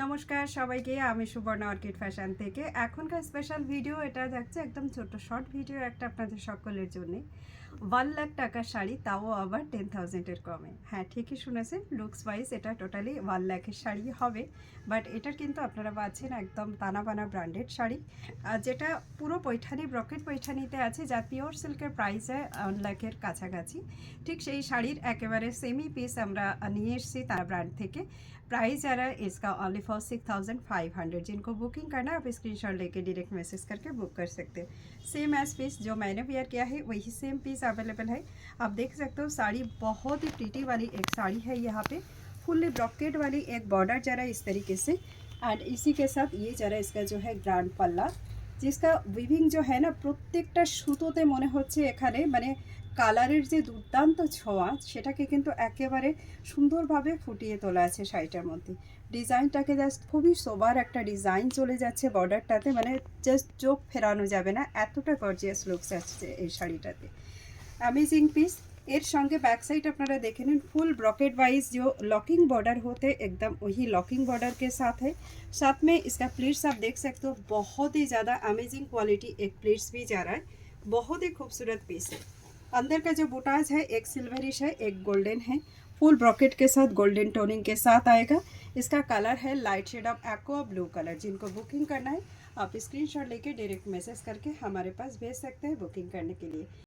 নমস্কার সবাইকে, আমি সুবর্ণা অর্কিড ফ্যাশন থেকে এখনকার স্পেশাল ভিডিও এটা যাচ্ছে একদম ছোট শর্ট ভিডিও একটা আপনাদের সকলের জন্য। 1 লাখ টাকার শাড়ি, তাও আবার 10,000-এর কমে। হ্যাঁ, ঠিকই শুনেছেন, লুকস ওয়াইজ এটা টোটালি 1 লাখের শাড়ি হবে, বাট এটার কিন্তু আপনারা পাচ্ছেন একদম তানাবানা ব্র্যান্ডেড শাড়ি, যেটা পুরো পৈঠানি ব্রকেট পৈঠানিতে আছে, যা পিওর সিল্কের প্রাইস 1 লাখের কাছাকাছি। ঠিক সেই শাড়ির একেবারে সেমি পিস আমরা নিয়ে এসেছি তার ব্র্যান্ড থেকে। प्राइस आ रहा है इसका ओनली फॉर 6,500। जिनको बुकिंग करना है आप स्क्रीनशॉट लेके डायरेक्ट मैसेज करके बुक कर सकते हैं। सेम एज पीस जो मैंने वेयर किया है वही सेम पीस अवेलेबल है। आप देख सकते हो साड़ी बहुत ही प्रीटी वाली एक साड़ी है, यहाँ पे फुल्ली ब्रॉकेट वाली एक बॉर्डर जरा इस तरीके से, एंड इसी के साथ ये जरा इसका जो है ग्रांड पल्ला, जिसका विविंग जो है ना प्रत्येकटा सुतोते मने होच्छे एखाने माने কালারের যে দুর্দান্ত ছোঁয়া সেটাকে কিন্তু একেবারে সুন্দরভাবে ফুটিয়ে তোলা আছে শাড়িটার মধ্যে। ডিজাইনটাকে জাস্ট খুবই সোবার একটা ডিজাইন চলে যাচ্ছে বর্ডারটাতে, মানে জাস্ট চোখ ফেরানো যাবে না, এতটা গর্জিয়াস লুকস আসছে এই শাড়িটাতে। Amazing piece. এর সঙ্গে बैक साइड আপনারা দেখে নিন, फुल ब्रॉकेट वाइज जो लॉकिंग बॉर्डर होते एकदम वही लॉकिंग बॉर्डर के साथ है। साथ में इसका प्लीट्स आप देख सकते हो, बहुत ही ज़्यादा अमेजिंग क्वालिटी एक प्लीट्स भी जा रहा है, बहुत ही खूबसूरत पीस है। अंदर का जो बुटाज है एक सिल्वरिश है एक गोल्डन है, फुल ब्रॉकेट के साथ गोल्डन टोनिंग के साथ आएगा। इसका कलर है light shade of aqua blue colour. जिनको बुकिंग करना है आप स्क्रीनशॉट लेके डायरेक्ट मैसेज करके हमारे पास भेज सकते हैं बुकिंग करने के लिए।